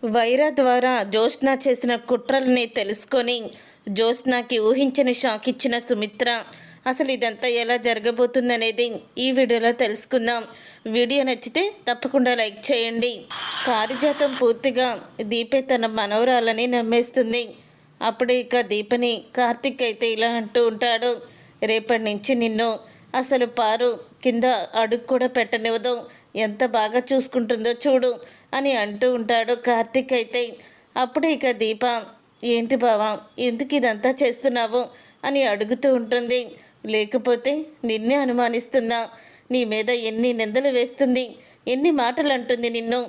వైరా ద్వారా జ్యోత్స్న చేసిన కుట్రల్ని తెలుసుకొని జ్యోత్స్నకి ఊహించని షాక్ ఇచ్చిన సుమిత్ర. అసలు ఇదంతా ఎలా జరగబోతుందనేది ఈ వీడియోలో తెలుసుకుందాం. వీడియో నచ్చితే తప్పకుండా లైక్ చేయండి. పారిజాతం పూర్తిగా దీపే తన మనవరాలని నమ్మేస్తుంది. అప్పుడు ఇక దీపని కార్తిక్ అయితే ఇలా అంటూ ఉంటాడు, రేపటి నుంచి నిన్ను అసలు పారు కింద అడుగు కూడా పెట్టనివ్వదు, ఎంత బాగా చూసుకుంటుందో చూడు అని అంటూ ఉంటాడు కార్తిక్ అయితే. అప్పుడు ఇక దీప, ఏంటి బావా ఎందుకు ఇదంతా చేస్తున్నావు అని అడుగుతూ ఉంటుంది. లేకపోతే నిన్నే అనుమానిస్తుందా, నీ మీద ఎన్ని నిందలు వేస్తుంది, ఎన్ని మాటలు అంటుంది నిన్ను.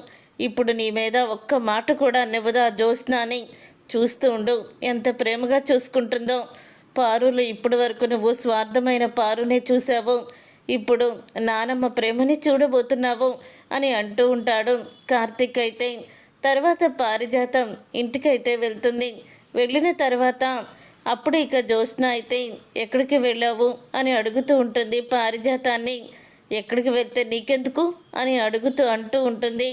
ఇప్పుడు నీ మీద ఒక్క మాట కూడా అనివ్వదు ఆ జ్యోత్స్న అని. చూస్తూ ఉండు ఎంత ప్రేమగా చూసుకుంటుందో. పారులు ఇప్పటి వరకు నువ్వు స్వార్థమైన పారునే చూసావు, ఇప్పుడు నానమ్మ ప్రేమని చూడబోతున్నావు అని అంటూ ఉంటాడు కార్తిక్ అయితే. తర్వాత పారిజాతం ఇంటికైతే వెళ్తుంది. వెళ్ళిన తర్వాత అప్పుడు ఇక జ్యోత్స్న అయితే ఎక్కడికి వెళ్ళావు అని అడుగుతూ ఉంటుంది పారిజాతాన్ని. ఎక్కడికి వెళ్తే నీకెందుకు అని అంటూ ఉంటుంది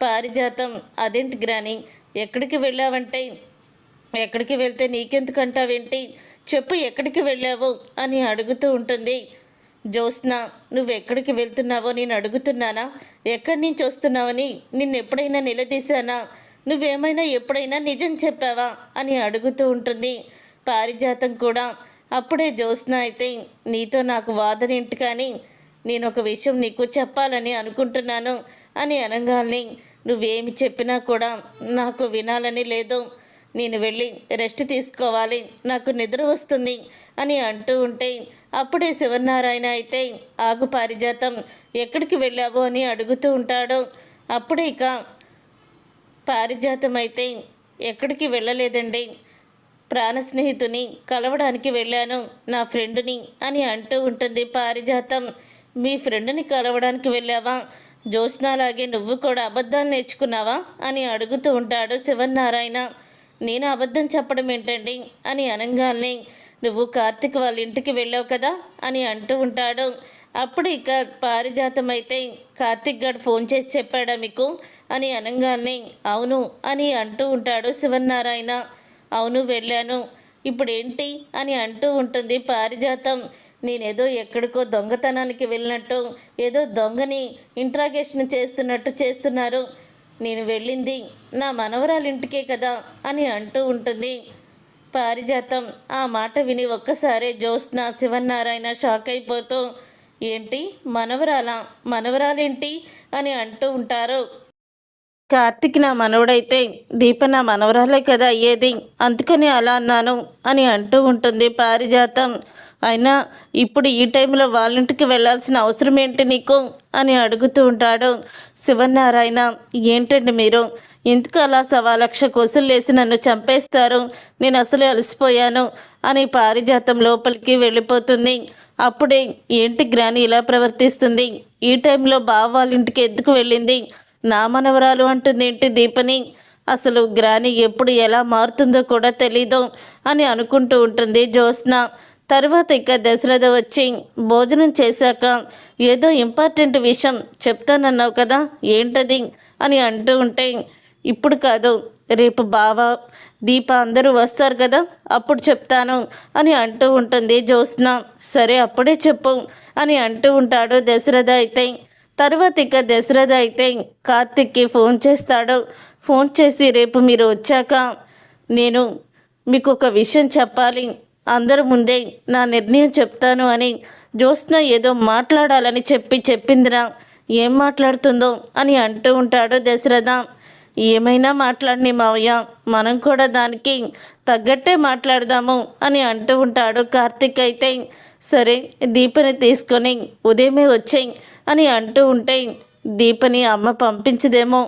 పారిజాతం. అదేంటి గ్రాని, ఎక్కడికి వెళ్ళావంటే ఎక్కడికి వెళ్తే నీకెందుకు అంటావేంటి, చెప్పు ఎక్కడికి వెళ్ళావు అని అడుగుతూ ఉంటుంది జ్యోత్స్న. నువ్వెక్కడికి వెళ్తున్నావో నేను అడుగుతున్నానా, ఎక్కడి నుంచి వస్తున్నావని నిన్నెప్పుడైనా నిలదీశానా, నువ్వేమైనా ఎప్పుడైనా నిజం చెప్పావా అని అడుగుతూ ఉంటుంది పారిజాతం కూడా. అప్పుడే జ్యోత్స్న అయితే, నీతో నాకు వాదనేంటి, కానీ నేను ఒక విషయం నీకు చెప్పాలని అనుకుంటున్నాను అని అనగానే, నువ్వేమి చెప్పినా కూడా నాకు వినాలని లేదు, నేను వెళ్ళి రెస్ట్ తీసుకోవాలి, నాకు నిద్ర వస్తుంది అని అంటూ ఉంటే అప్పుడే శివనారాయణ అయితే, ఆగు పారిజాతం ఎక్కడికి వెళ్ళావు అని అడుగుతూ ఉంటాడు. అప్పుడే ఇక పారిజాతం అయితే, ఎక్కడికి వెళ్ళలేదండి, ప్రాణ స్నేహితుని కలవడానికి వెళ్ళాను, నా ఫ్రెండ్ని అని అంటూ ఉంటుంది పారిజాతం. మీ ఫ్రెండ్ని కలవడానికి వెళ్ళావా, జ్యోత్స్నలాగే నువ్వు కూడా అబద్ధాలు నేర్చుకున్నావా అని అడుగుతూ ఉంటాడు శివనారాయణ. నేను అబద్ధం చెప్పడం ఏంటండి అని అనగానే, నువ్వు కార్తిక్ వాళ్ళ ఇంటికి వెళ్ళావు కదా అని అంటూ ఉంటాడు. అప్పుడు ఇక పారిజాతం అయితే, కార్తిక్ గారు ఫోన్ చేసి చెప్పాడా మీకు అని అనగానే, అవును అని అంటూ ఉంటాడు శివనారాయణ. అవును వెళ్ళాను, ఇప్పుడు ఏంటి అని అంటూ ఉంటుంది పారిజాతం. నేనేదో ఎక్కడికో దొంగతనానికి వెళ్ళినట్టు, ఏదో దొంగని ఇంట్రాగేషన్ చేస్తున్నట్టు చేస్తున్నారు, నేను వెళ్ళింది నా మనవరాలింటికే కదా అని అంటూ ఉంటుంది పారిజాతం. ఆ మాట విని ఒక్కసారే జ్యోత్స్న శివనారాయణ షాక్ అయిపోతూ, ఏంటి మనవరాలేంటి అని అంటూ ఉంటారు. కార్తిక్ నా మనవడైతే దీప నా మనవరాలే కదా అయ్యేది, అందుకని అలా అన్నాను అని అంటూ ఉంటుంది పారిజాతం. అయినా ఇప్పుడు ఈ టైంలో వాళ్ళింటికి వెళ్ళాల్సిన అవసరం ఏంటి నీకు అని అడుగుతూ ఉంటాడు శివనారాయణ. ఏంటండి మీరు, ఎందుకు అలా 1,00,000 కోసులు లేసి నన్ను చంపేస్తారు, నేను అసలు అలసిపోయాను అని పారిజాతం లోపలికి వెళ్ళిపోతుంది. అప్పుడే ఏంటి గ్రాని ఇలా ప్రవర్తిస్తుంది, ఈ టైంలో బావ వాళ్ళ ఇంటికి ఎందుకు వెళ్ళింది, నా మనవరాలు అంటుంది ఏంటి దీపని, అసలు గ్రాని ఎప్పుడు ఎలా మారుతుందో కూడా తెలీదు అని అనుకుంటూ ఉంటుంది జ్యోత్స్న. తర్వాత ఇక దశరథ వచ్చి, భోజనం చేశాక ఏదో ఇంపార్టెంట్ విషయం చెప్తానన్నావు కదా ఏంటది అని అంటూ ఉంటే, ఇప్పుడు కాదు రేపు బావ దీప అందరూ వస్తారు కదా అప్పుడు చెప్తాను అని అంటూ ఉంటుంది జ్యోత్స్న. సరే అప్పుడే చెప్పు అని అంటూ ఉంటాడు దశరథ అయితే. తర్వాత ఇక దశరథ అయితే కార్తిక్కి ఫోన్ చేస్తాడు. ఫోన్ చేసి, రేపు మీరు వచ్చాక నేను మీకు ఒక విషయం చెప్పాలి, అందరి ముందే నా నిర్ణయం చెప్తాను అని జ్యోత్స్న ఏదో మాట్లాడాలని చెప్పిందిరా, ఏం మాట్లాడుతుందో అని అంటూ ఉంటాడు దశరథ. ఏమైనా మాట్లాడిని మావయ్య, మనం కూడా దానికి తగ్గట్టే మాట్లాడదాము అని అంటూ ఉంటాడు కార్తిక్ అయితే. సరే దీపని తీసుకొని ఉదయమే వచ్చేయి అని అంటూ ఉంటే, దీపని అమ్మ పంపించదేమో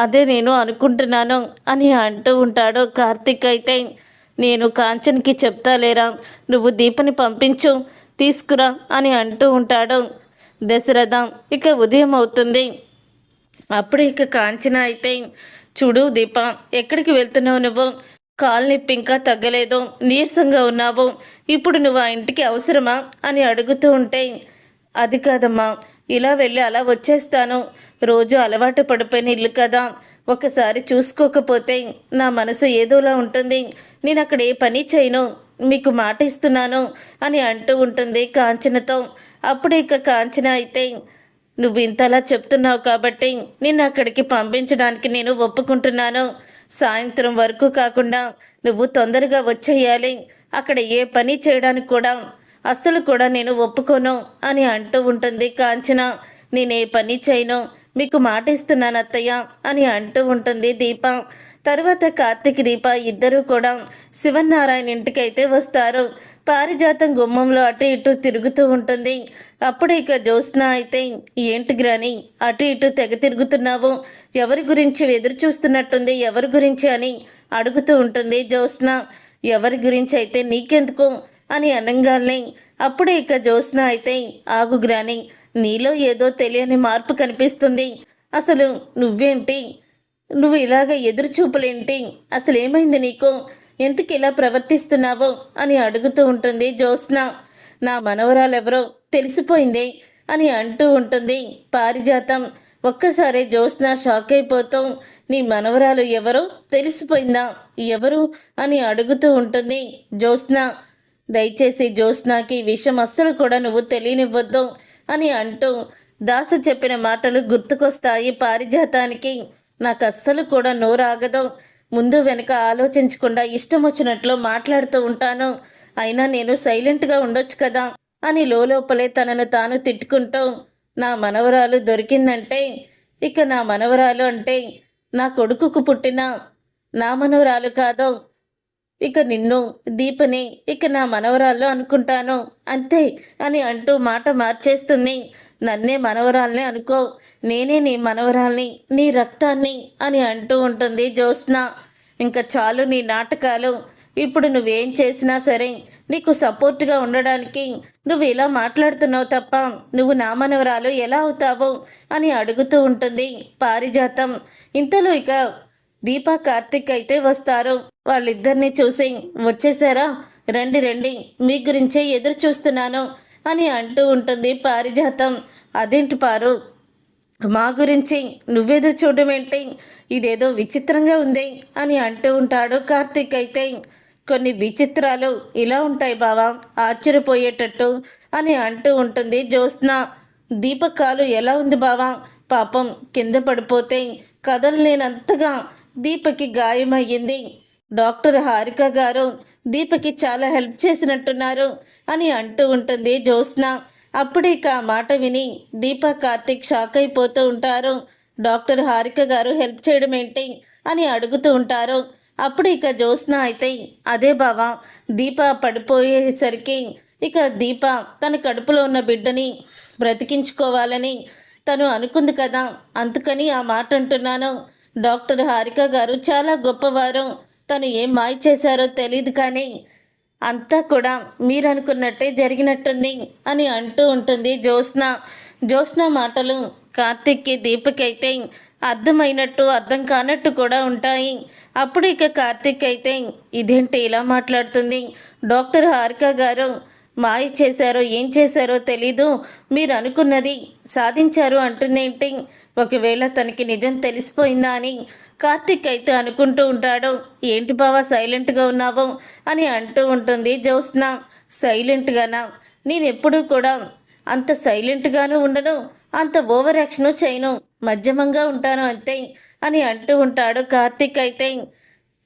అదే నేను అనుకుంటున్నాను అని అంటూ ఉంటాడు కార్తిక్ అయితే. నేను కాంచన్కి చెప్తాలేరా, నువ్వు దీపని పంపించు తీసుకురా అని అంటూ ఉంటాడు దశరథ. ఇక ఉదయం అవుతుంది. అప్పుడు ఇక కాంచన అయితే, చూడు దీప ఎక్కడికి వెళ్తున్నావు నువ్వు, కాలు నొప్పి ఇంకా తగ్గలేదు, నీరసంగా ఉన్నావు, ఇప్పుడు నువ్వు ఆ ఇంటికి అవసరమా అని అడుగుతూ ఉంటే, అది కాదమ్మా, ఇలా వెళ్ళి అలా వచ్చేస్తాను, రోజు అలవాటు పడిపోయిన ఇల్లు కదా, ఒకసారి చూసుకోకపోతే నా మనసు ఏదోలా ఉంటుంది. నేను అక్కడ ఏ పని చేయను, మీకు మాట ఇస్తున్నాను అని అంటూ ఉంటుంది కాంచనతో. అప్పుడు ఇక కాంచన అయితే, నువ్వు ఇంతలా చెప్తున్నావు కాబట్టి నిన్ను అక్కడికి పంపించడానికి నేను ఒప్పుకుంటున్నాను. సాయంత్రం వరకు కాకుండా నువ్వు తొందరగా వచ్చేయాలి. అక్కడ ఏ పని చేయడానికి కూడా అస్సలు కూడా నేను ఒప్పుకోను అని అంటూ ఉంటుంది కాంచన. నేనే పని చేయను, మీకు మాట ఇస్తున్నాను అత్తయ్య అని అంటూ ఉంటుంది దీప. తర్వాత కార్తీక్ దీప ఇద్దరూ కూడా శివనారాయణ ఇంటికైతే వస్తారు. పారిజాతం గుమ్మంలో అటు ఇటు తిరుగుతూ ఉంటుంది. అప్పుడు ఇక జ్యోత్స్న అయితే, ఏంటి గ్రాని అటు ఇటు తెగ తిరుగుతున్నావు, ఎవరి గురించి ఎదురు చూస్తున్నట్టుంది, ఎవరి గురించి అని అడుగుతూ ఉంటుంది జ్యోత్స్న. ఎవరి గురించి అయితే నీకెందుకు అని అనగానే అప్పుడే ఇక జ్యోత్స్న అయితే, ఆగు గ్రాని, నీలో ఏదో తెలియని మార్పు కనిపిస్తుంది. అసలు నువ్వేంటి, నువ్వు ఇలాగ ఎదురు చూపులేంటి, అసలు ఏమైంది నీకు, ఎందుకు ఇలా ప్రవర్తిస్తున్నావు అని అడుగుతూ ఉంటుంది జ్యోత్స్న. నా మనవరాలెవరో తెలిసిపోయింది అని అంటూ ఉంటుంది పారిజాతం. ఒక్కసారి జ్యోత్స్న షాక్ అయిపోతూ, నీ మనవరాలు ఎవరో తెలిసిపోయిందా, ఎవరు అని అడుగుతూ ఉంటుంది జ్యోత్స్న. దయచేసి జ్యోత్స్నకి ఈ విషయం అస్సలు కూడా నువ్వు తెలియనివ్వద్దు అని అంటూ దాసు చెప్పిన మాటలు గుర్తుకొస్తాయి పారిజాతానికి. నాకు అస్సలు కూడా నోరాగదు, ముందు వెనక ఆలోచించకుండా ఇష్టం వచ్చినట్లు మాట్లాడుతూ ఉంటాను, అయినా నేను సైలెంట్గా ఉండొచ్చు కదా అని లోపలే తనను తాను తిట్టుకుంటూ, నా మనవరాలు దొరికిందంటే ఇక నా మనవరాలు అంటే నా కొడుకుకు పుట్టిన నా మనవరాలు కాదు, ఇక నిన్ను దీపని ఇక నా మనవరాలు అనుకుంటాను అంతే అని అంటూ మాట మార్చేస్తుంది. నన్నే మనవరాల్ని అనుకో, నేనే నీ మనవరాల్ని, నీ రక్తాన్ని అని అంటూ ఉంటుంది జ్యోత్స్న. ఇంకా చాలు నీ నాటకాలు, ఇప్పుడు నువ్వేం చేసినా సరే నీకు సపోర్ట్గా ఉండడానికి నువ్వు ఇలా మాట్లాడుతున్నావు తప్ప నువ్వు నా మనవరాలు ఎలా అవుతావు అని అడుగుతూ ఉంటుంది పారిజాతం. ఇంతలో ఇక దీపా కార్తిక్ అయితే వస్తారు. వాళ్ళిద్దరిని చూసి, వచ్చేసారా, రండి రండి, మీ గురించే ఎదురు చూస్తున్నాను అని అంటూ ఉంటుంది పారిజాతం. అదేంటి పారు, మా గురించి నువ్వెదురు చూడడం ఏంటి, ఇదేదో విచిత్రంగా ఉంది అని అంటూ ఉంటాడు కార్తిక్ అయితే. కొన్ని విచిత్రాలు ఇలా ఉంటాయి బావా, ఆశ్చర్యపోయేటట్టు అని అంటూ ఉంటుంది జ్యోత్స్న. దీపకాలు ఎలా ఉంది బావా, పాపం కింద పడిపోతే కదలలేనంతగా దీపకి గాయమయ్యింది. డాక్టర్ హారిక గారు దీపకి చాలా హెల్ప్ చేసినట్టున్నారు అని అంటూ ఉంటుంది జ్యోత్స్న. అప్పుడే ఆ మాట విని దీప కార్తిక్ షాక్ అయిపోతూ ఉంటారు. డాక్టర్ హారిక గారు హెల్ప్ చేయడం ఏంటి అని అడుగుతూ ఉంటారు. అప్పుడు ఇక జ్యోత్స్న అయితే, అదే బావా, దీప పడిపోయేసరికి ఇక దీప తన కడుపులో ఉన్న బిడ్డని బ్రతికించుకోవాలని తను అనుకుంది కదా, అందుకని ఆ మాట అంటున్నాను. డాక్టర్ హారిక గారు చాలా గొప్పవారు, తను ఏం మాయ చేశారో తెలియదు కానీ అంతా కూడా మీరు అనుకున్నట్టే జరిగినట్టుంది అని అంటూ ఉంటుంది జ్యోత్స్న. జ్యోత్స్న మాటలు కార్తిక్కి దీపకైతే అర్థమైనట్టు అర్థం కానట్టు కూడా ఉంటాయి. అప్పుడు ఇక కార్తిక్ అయితే, ఇదేంటి ఇలా మాట్లాడుతుంది, డాక్టర్ హారిక గారు మాయ చేశారో ఏం చేశారో తెలీదు, మీరు అనుకున్నది సాధించారు అంటుందేంటి, ఒకవేళ తనకి నిజం తెలిసిపోయిందా అని కార్తిక్ అయితే అనుకుంటూ ఉంటాడు. ఏంటి బావా సైలెంట్గా ఉన్నావు అని అంటూ ఉంటుంది జ్యోత్స్న. సైలెంట్గానా, నేను ఎప్పుడూ కూడా అంత సైలెంట్గానూ ఉండను, అంత ఓవర్ యాక్షను చేయను, మధ్యమంగా ఉంటాను అంతే అని అంటూ ఉంటాడు కార్తిక్ అయితే.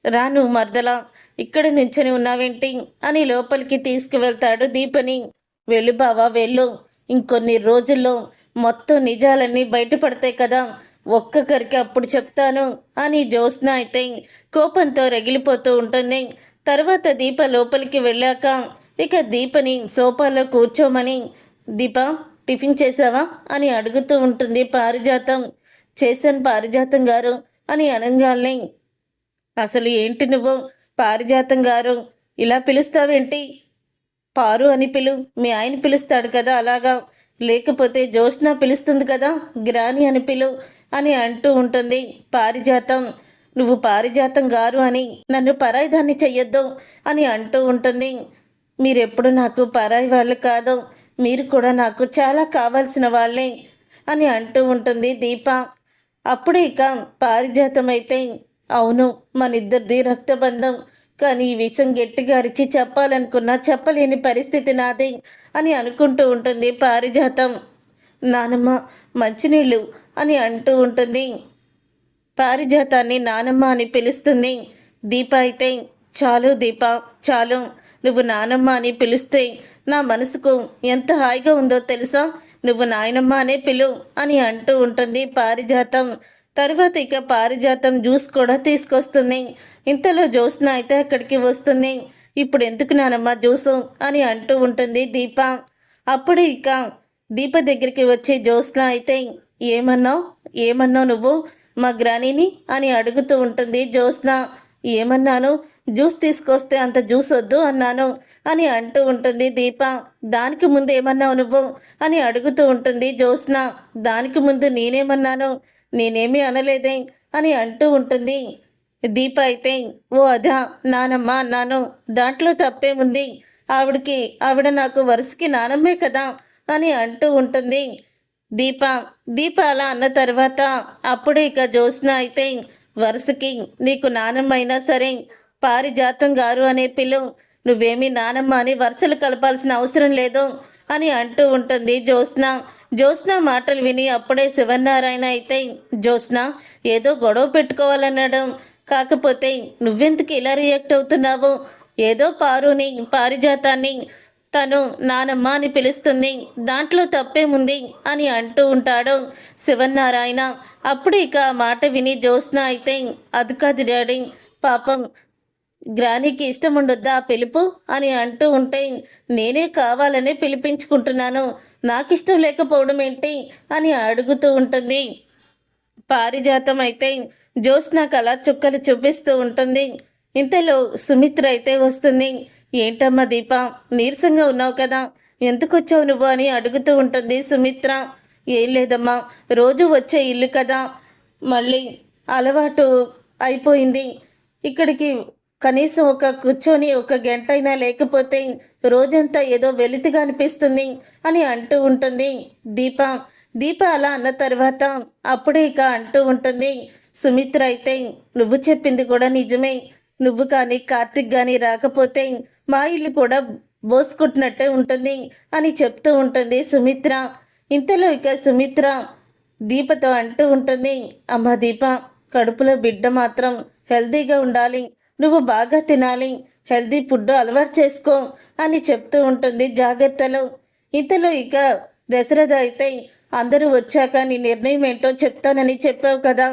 రాను మర్దలా, ఇక్కడ నించొని ఉన్నావేంటి అని లోపలికి తీసుకువెళ్తాడు దీపని. వెళ్ళు బావా వెళ్ళు, ఇంకొన్ని రోజుల్లో మొత్తం నిజాలన్నీ బయటపడతాయి కదా, ఒక్కొక్కరికి అప్పుడు చెప్తాను అని జ్యోత్స్న అయితే కోపంతో రగిలిపోతూ ఉంటుంది. తర్వాత దీప లోపలికి వెళ్ళాక ఇక దీపని సోఫాలో కూర్చోమని, దీప టిఫిన్ చేసావా అని అడుగుతూ ఉంటుంది పారిజాతం. చేశాను పారిజాతం గారు అని అనగానే, అసలు ఏంటి నువ్వు పారిజాతం గారు ఇలా పిలుస్తావేంటి, పారు అని పిలు, మీ ఆయన పిలుస్తాడు కదా అలాగా, లేకపోతే జ్యోత్స్న పిలుస్తుంది కదా గ్రాని అని పిలు అని అంటూ ఉంటుంది పారిజాతం. నువ్వు పారిజాతం గారు అని నన్ను పరాయిదాన్ని చెయ్యొద్దు అని అంటూ ఉంటుంది. మీరెప్పుడు నాకు పరాయి వాళ్ళు కాదు, మీరు కూడా నాకు చాలా కావాల్సిన వాళ్ళే అని అంటూ ఉంటుంది దీప. అప్పుడే ఇక పారిజాతం అయితే, అవును మనిద్దరిది రక్తబంధం, కానీ ఈ విషయం గట్టిగా అరిచి చెప్పాలనుకున్నా చెప్పలేని పరిస్థితి నాది అని అనుకుంటూ ఉంటుంది పారిజాతం. నానమ్మ మంచినీళ్ళు అని అంటూ ఉంటుంది. పారిజాతాన్ని నానమ్మ అని పిలుస్తుంది. దీప అయితే, చాలు దీప, చాలు, నువ్వు నానమ్మ అని పిలిస్తే నా మనసుకు ఎంత హాయిగా ఉందో తెలుసా, నువ్వు నాయనమ్మ అనే పిలు అని అంటూ ఉంటుంది పారిజాతం. తర్వాత ఇక పారిజాతం జ్యూస్ కూడా తీసుకొస్తుంది. ఇంతలో జ్యోత్స్న అయితే అక్కడికి వస్తుంది. ఇప్పుడు ఎందుకు నానమ్మ జ్యూసు అని అంటూ ఉంటుంది దీప. అప్పుడు ఇక దీప దగ్గరికి వచ్చి జ్యోత్స్న అయితే, ఏమన్నావు ఏమన్నావు నువ్వు మా గ్రానీని అని అడుగుతూ ఉంటుంది జ్యోత్స్న. ఏమన్నాను, జ్యూస్ తీసుకొస్తే అంత జ్యూస్ వద్దు అన్నాను అని అంటూ ఉంటుంది దీప. దానికి ముందు ఏమన్నావు నువ్వు అని అడుగుతూ ఉంటుంది జ్యోత్స్న. దానికి ముందు నేనేమన్నాను, నేనేమీ అనలేదే అని అంటూ ఉంటుంది దీప అయితే. ఓ అదా, నానమ్మ అన్నాను, దాంట్లో తప్పేముంది, ఆవిడ నాకు వరుసకి నానమ్మే కదా అని అంటూ ఉంటుంది దీప. దీప అలా అన్న తర్వాత అప్పుడే ఇక జ్యోత్స్న అయితే, వరుసకి నీకు నానమ్మ అయినా సరే పారిజాతం గారు అనే పిలు, నువ్వేమీ నానమ్మ అని వరుసలు కలపాల్సిన అవసరం లేదు అని అంటూ ఉంటుంది జ్యోత్స్న. జ్యోత్స్న మాటలు విని అప్పుడే శివనారాయణ అయితే, జ్యోత్స్న ఏదో గొడవ పెట్టుకోవాలన్నాడు, కాకపోతే నువ్వెందుకు ఇలా రియాక్ట్ అవుతున్నావు, ఏదో పారిజాతాన్ని తను నానమ్మ అని పిలుస్తుంది, దాంట్లో తప్పేముంది అని అంటూ ఉంటాడు శివనారాయణ. అప్పుడు ఇక ఆ మాట విని జ్యోత్స్న అయితే, అది కాదు డాడీ, పాపం గ్రానీకి ఇష్టం ఉండొద్దా ఆ పిలుపు అని అంటూ ఉంటే, నేనే కావాలనే పిలిపించుకుంటున్నాను, నాకు ఇష్టం లేకపోవడం ఏంటి అని అడుగుతూ ఉంటుంది పారిజాతం. అయితే జ్యోత్స్నకు అలా చుక్కలు చూపిస్తూ ఉంటుంది. ఇంతలో సుమిత్ర అయితే వస్తుంది. ఏంటమ్మా దీప, నీరసంగా ఉన్నావు కదా, ఎందుకు వచ్చావు నువ్వు అని అడుగుతూ ఉంటుంది సుమిత్ర. ఏం లేదమ్మా, రోజు వచ్చే ఇల్లు కదా, మళ్ళీ అలవాటు అయిపోయింది, ఇక్కడికి కనీసం ఒక కూర్చొని ఒక గంట అయినా లేకపోతే రోజంతా ఏదో వెలితిగా అనిపిస్తుంది అని అంటూ ఉంటుంది దీప. దీప అలా అన్న తర్వాత అప్పుడే ఇక అంటూ ఉంటుంది సుమిత్ర అయితే, నువ్వు చెప్పింది కూడా నిజమే, నువ్వు కానీ కార్తిక్ కానీ రాకపోతే మా ఇల్లు కూడా బోసుకుంటున్నట్టే ఉంటుంది అని చెప్తూ ఉంటుంది సుమిత్ర. ఇంతలో ఇక సుమిత్ర దీపతో అంటూ ఉంటుంది, అమ్మ దీప, కడుపులో బిడ్డ మాత్రం హెల్తీగా ఉండాలి, నువ్వు బాగా తినాలి, హెల్తీ ఫుడ్ అలవాటు చేసుకో అని చెప్తూ ఉంటుంది జాగ్రత్తలు. ఇంతలో ఇక దశరథ అయితే, అందరూ వచ్చాక నీ నిర్ణయం ఏంటో చెప్తానని చెప్పావు కదా,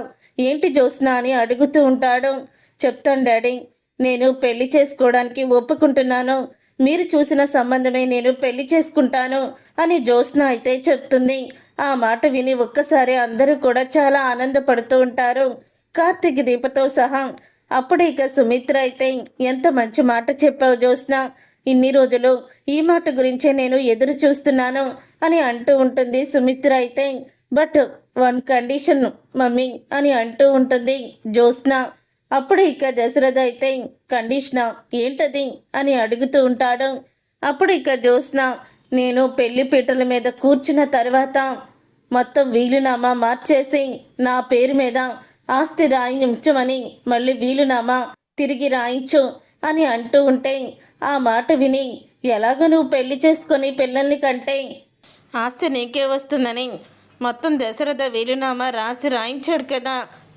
ఏంటి జ్యోత్స్న అని అడుగుతూ ఉంటాడు. చెప్తాను డాడీ, నేను పెళ్లి చేసుకోవడానికి ఒప్పుకుంటున్నాను, మీరు చూసిన సంబంధమే నేను పెళ్లి చేసుకుంటాను అని జ్యోత్స్న అయితే చెప్తుంది. ఆ మాట విని ఒక్కసారి అందరూ కూడా చాలా ఆనందపడుతూ ఉంటారు, కార్తీక్ దీపతో సహా. అప్పుడు ఇక సుమిత్ర అయితే, ఎంత మంచి మాట చెప్పావు జ్యోత్స్న, ఇన్ని రోజులు ఈ మాట గురించే నేను ఎదురు చూస్తున్నాను అని అంటూ ఉంటుంది సుమిత్ర అయితే. బట్ వన్ కండిషన్ మమ్మీ అని అంటూ ఉంటుంది జ్యోత్స్న. అప్పుడు ఇక దశరథ అయితే, కండిషనా ఏంటది అని అడుగుతూ ఉంటాడు. అప్పుడు ఇక జ్యోత్స్న, నేను పెళ్లి పీటల మీద కూర్చున్న తర్వాత మొత్తం వీలునామా మార్చేసి నా పేరు మీద ఆస్తి రాయించమని మళ్ళీ వీలునామా తిరిగి రాయించు అని అంటూ ఉంటే, ఆ మాట విని ఎలాగో నువ్వు పెళ్లి చేసుకొని పిల్లల్ని కంటే ఆస్తి నీకే వస్తుందని మొత్తం దశరథ వీలునామా రాసి రాయించాడు కదా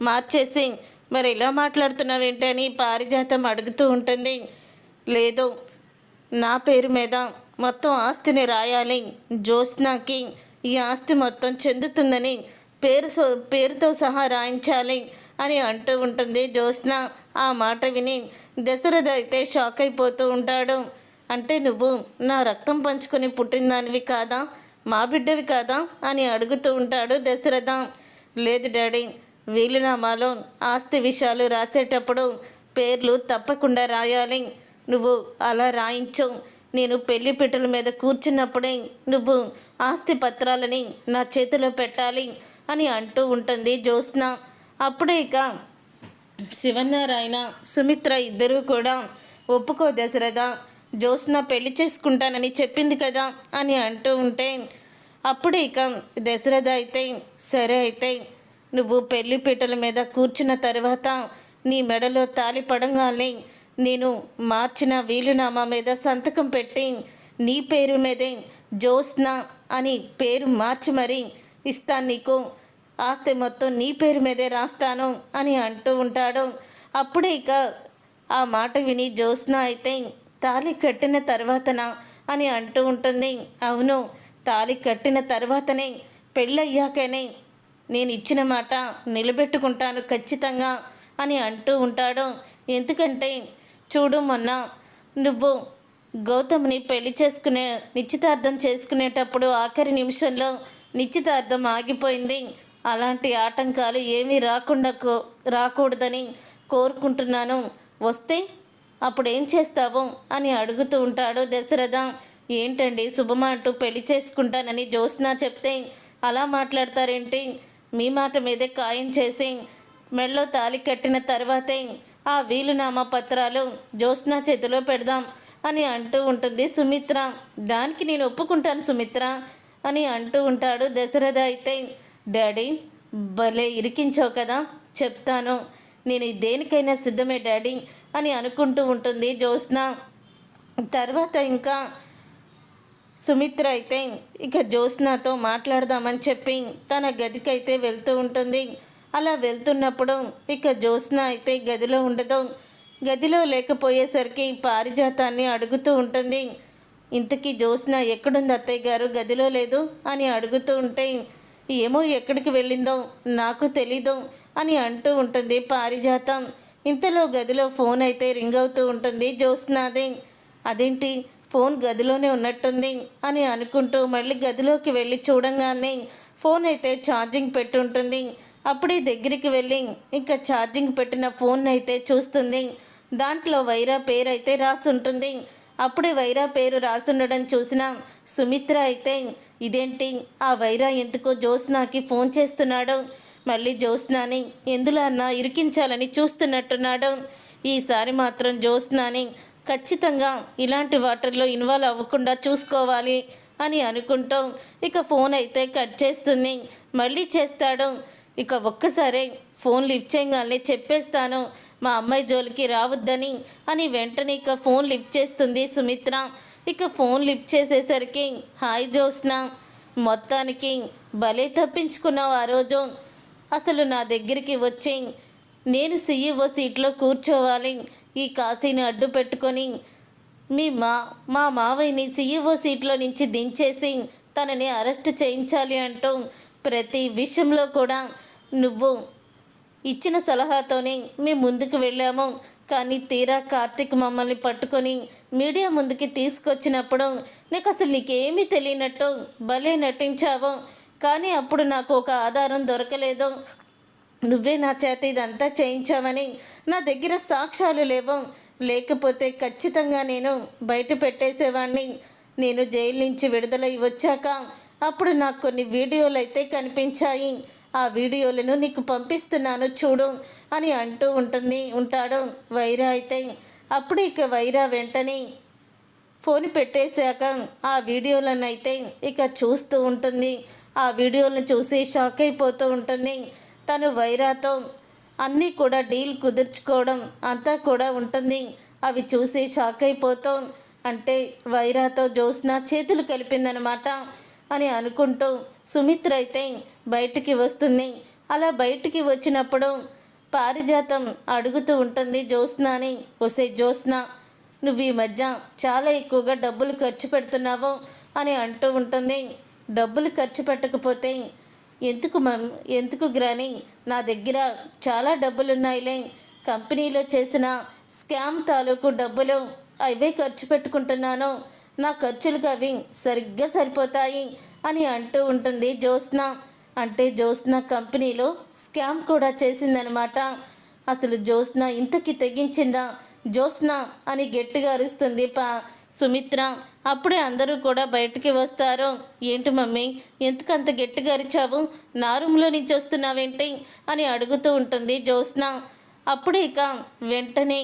మార్చేసి, మరి ఇలా మాట్లాడుతున్నావేంటని పారిజాతం అడుగుతూ ఉంటుంది. లేదు, నా పేరు మీద మొత్తం ఆస్తిని రాయాలి, జ్యోత్స్నకి ఈ ఆస్తి మొత్తం చెందుతుందని పేరుతో సహా రాయించాలి అని అంటూ ఉంటుంది జ్యోత్స్న. ఆ మాట విని దశరథ అయితే షాక్ అయిపోతూ ఉంటాడు. అంటే నువ్వు నా రక్తం పంచుకొని పుట్టిందానివి కాదా, మా బిడ్డవి కాదా అని అడుగుతూ ఉంటాడు దశరథ. లేదు డాడీ, వీలునామాలో ఆస్తి విషయాలు రాసేటప్పుడు పేర్లు తప్పకుండా రాయాలి, నువ్వు అలా రాయించు, నేను పెళ్లి పీటల మీద కూర్చున్నప్పుడే నువ్వు ఆస్తి పత్రాలని నా చేతిలో పెట్టాలి అని అంటూ ఉంటుంది జ్యోత్స్న. అప్పుడే ఇక శివనారాయణ సుమిత్ర ఇద్దరూ కూడా, ఒప్పుకో దశరథ, జ్యోత్స్న పెళ్లి చేసుకుంటానని చెప్పింది కదా అని అంటూ ఉంటే, అప్పుడు ఇక దశరథ అయితే, సరే అయితే నువ్వు పెళ్లి పీటల మీద కూర్చున్న తర్వాత నీ మెడలో తాళి పడంగానే నేను మార్చిన వీలునామా మీద సంతకం పెట్టి నీ పేరు మీదే జ్యోత్స్న అని పేరు మార్చి మరీ ఇస్తాను నీకు. ఆస్తి మొత్తం నీ పేరు మీదే రాస్తాను అని అంటూ ఉంటాడు. అప్పుడే ఇక ఆ మాట విని జ్యోత్స్న అయితే తాళి కట్టిన తర్వాతనా అని అంటూ ఉంటుంది. అవును, తాళి కట్టిన తర్వాతనే, పెళ్ళయ్యాకనే నేను ఇచ్చిన మాట నిలబెట్టుకుంటాను ఖచ్చితంగా అని అంటూ ఉంటాడు. ఎందుకంటే చూడు, మొన్న నువ్వు గౌతమ్ని పెళ్లి చేసుకునే నిశ్చితార్థం చేసుకునేటప్పుడు ఆఖరి నిమిషంలో నిశ్చితార్థం ఆగిపోయింది. అలాంటి ఆటంకాలు ఏమీ రాకూడదని కోరుకుంటున్నాను. వస్తే అప్పుడేం చేస్తావు అని అడుగుతూ ఉంటాడు దశరథ. ఏంటండి శుభమా అంటూ పెళ్లి చేసుకుంటానని జ్యోత్స్న చెప్తే అలా మాట్లాడతారేంటి? మీ మాట మీదే ఖాయం చేసి మెడలో తాళి కట్టిన తర్వాతే ఆ వీలునామా పత్రాలు జ్యోత్స్న చేతిలో పెడదాం అని అంటూ ఉంటుంది సుమిత్ర. దానికి నేను ఒప్పుకుంటాను సుమిత్ర అని అంటూ ఉంటాడు దశరథ. అయితే డాడీ భలే ఇరికించావు కదా, చెప్తాను, నేను దేనికైనా సిద్ధమే డాడీ అని అనుకుంటూ ఉంటుంది జ్యోత్స్న. తర్వాత ఇంకా సుమిత్ర అయితే ఇక జ్యోత్స్నతో మాట్లాడదామని చెప్పి తన గదికైతే వెళ్తూ ఉంటుంది. అలా వెళ్తున్నప్పుడు ఇక జ్యోత్స్న అయితే గదిలో ఉండదు. గదిలో లేకపోయేసరికి పారిజాతాన్ని అడుగుతూ ఉంటుంది. ఇంతకీ జ్యోత్స్న ఎక్కడుంది అత్తయ్య గారు, గదిలో లేదు అని అడుగుతూ ఉంటే ఏమో ఎక్కడికి వెళ్ళిందో నాకు తెలీదు అని అంటూ ఉంటుంది పారిజాతం. ఇంతలో గదిలో ఫోన్ అయితే రింగ్ అవుతూ ఉంటుంది జ్యోత్స్నాది. అదేంటి ఫోన్ గదిలోనే ఉన్నట్టుంది అని అనుకుంటూ మళ్ళీ గదిలోకి వెళ్ళి చూడంగానే ఫోన్ అయితే ఛార్జింగ్ పెట్టి ఉంటుంది. అప్పుడే దగ్గరికి వెళ్ళి ఇంకా ఛార్జింగ్ పెట్టిన ఫోన్ అయితే చూస్తుంది. దాంట్లో వైరా పేరు అయితే రాసుంటుంది. అప్పుడే వైరా పేరు రాసుండడం చూసిన సుమిత్ర అయితే ఇదేంటి, ఆ వైరా ఎందుకో జ్యోత్స్నాకి ఫోన్ చేస్తున్నాడు, మళ్ళీ జ్యోత్స్నాని ఎందులో అన్నా ఇరికించాలని చూస్తున్నట్టున్నాడు. ఈసారి మాత్రం జ్యోత్స్నాని ఖచ్చితంగా ఇలాంటి వాటర్లో ఇన్వాల్వ్ అవ్వకుండా చూసుకోవాలి అని అనుకుంటూ ఇక ఫోన్ అయితే కట్ చేస్తుంది. మళ్ళీ చేస్తాడు. ఇక ఒక్కసారి ఫోన్ లిఫ్ట్ చేయగానే చెప్పేస్తాను మా అమ్మాయి జోలికి రావద్దని అని వెంటనే ఇక ఫోన్ లిఫ్ట్ చేస్తుంది సుమిత్ర. ఇక ఫోన్ లిఫ్ట్ చేసేసరికి హాయ్ జ్యోత్స్న, మొత్తానికి భలే తప్పించుకున్నావు ఆ రోజు. అసలు నా దగ్గరికి వచ్చి నేను సీఈఓ సీట్లో కూర్చోవాలి, ఈ కాశీని అడ్డు పెట్టుకొని మా మావయ్యని సీఈఓ సీట్లో నుంచి దించేసి తనని అరెస్ట్ చేయించాలి అంటూ ప్రతి విషయంలో కూడా నువ్వు ఇచ్చిన సలహాతోనే మేము ముందుకు వెళ్ళాము. కానీ తీరా కార్తీక్ మమ్మల్ని పట్టుకొని మీడియా ముందుకి తీసుకొచ్చినప్పుడు నాకు అసలు నీకేమీ తెలియనట్టు భలే నటించావు. కానీ అప్పుడు నాకు ఒక ఆధారం దొరకలేదు, నువ్వే నా చేత ఇదంతా చేయించావని. నా దగ్గర సాక్ష్యాలు లేవు, లేకపోతే ఖచ్చితంగా నేను బయట పెట్టేసేవాడిని. నేను జైలు నుంచి విడుదలై వచ్చాక అప్పుడు నాకు కొన్ని వీడియోలు అయితే కనిపించాయి, ఆ వీడియోలను నీకు పంపిస్తున్నాను చూడు అని అంటూ ఉంటాడు వైరా అయితే. అప్పుడు ఇక వైరా వెంటనే ఫోన్ పెట్టేశాక ఆ వీడియోలను అయితే ఇక చూస్తూ ఉంటుంది. ఆ వీడియోలను చూసి షాక్ అయిపోతూ ఉంటుంది. తను వైరాతో అన్నీ కూడా డీల్ కుదుర్చుకోవడం అంతా కూడా ఉంటుంది. అవి చూసి షాక్ అయిపోతూ, అంటే వైరాతో జ్యోత్స్న చేతులు కలిపిందనమాట అని అనుకుంటూ సుమిత్ర అయితే బయటికి వస్తుంది. అలా బయటికి వచ్చినప్పుడు పారిజాతం అడుగుతూ ఉంటుంది జ్యోత్స్నని, ఒసే జ్యోత్స్న, నువ్వు ఈ మధ్య చాలా ఎక్కువగా డబ్బులు ఖర్చు పెడుతున్నావు అని అంటూ ఉంటుంది. డబ్బులు ఖర్చు పెట్టకపోతే ఎందుకు గ్రాని, నా దగ్గర చాలా డబ్బులున్నాయిలే, కంపెనీలో చేసిన స్కామ్ తాలూకు డబ్బులు అవే ఖర్చు పెట్టుకుంటున్నాను, నా ఖర్చులకు అవి సరిగ్గా సరిపోతాయి అని అంటూ ఉంటుంది జ్యోత్స్న. అంటే జ్యోత్స్న కంపెనీలో స్కామ్ కూడా చేసిందనమాట. అసలు జ్యోత్స్న ఇంతకి తెగించిందా జ్యోత్స్న అని గట్టిగా అరుస్తుంది సుమిత్ర. అప్పుడే అందరూ కూడా బయటికి వస్తారు. ఏంటి మమ్మీ, ఎందుకంత గట్టిగా అరిచావు, నా రూమ్లో నుంచి వస్తున్నావేంటి అని అడుగుతూ ఉంటుంది జ్యోత్స్న. అప్పుడే ఇక వెంటనే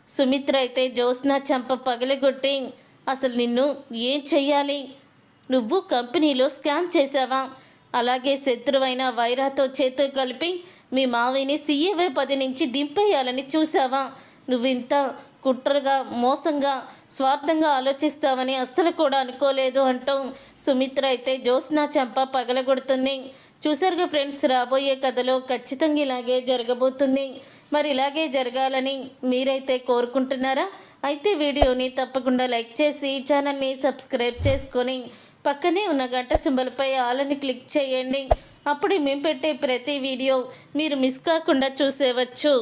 సుమిత్ర అయితే జ్యోత్స్న చెంప పగలగొట్టి, అసలు నిన్ను ఏం చెయ్యాలి, నువ్వు కంపెనీలో స్కామ్ చేసావా, అలాగే శత్రువైన వైరాతో చేతులు కలిపి మీ మావిని సీఏవై పది నుంచి దింపేయాలని చూసావా? నువ్వింత కుట్రగా మోసంగా స్వార్థంగా ఆలోచిస్తావని అస్సలు కూడా అనుకోలేదు అంటూ సుమిత్ర అయితే జ్యోత్స్న చెంప పగలగొడుతుంది. చూసారుగా ఫ్రెండ్స్, రాబోయే కథలో ఖచ్చితంగా ఇలాగే జరగబోతుంది. మరి ఇలాగే జరగాలని మీరైతే కోరుకుంటున్నారా? అయితే వీడియోని తప్పకుండా లైక్ చేసి ఛానల్ని సబ్స్క్రైబ్ చేసుకొని పక్కనే ఉన్న గంట సింబల్పై ఆలని క్లిక్ చేయండి. అప్పుడు మేము పెట్టే ప్రతి వీడియో మీరు మిస్ కాకుండా చూసేవచ్చు.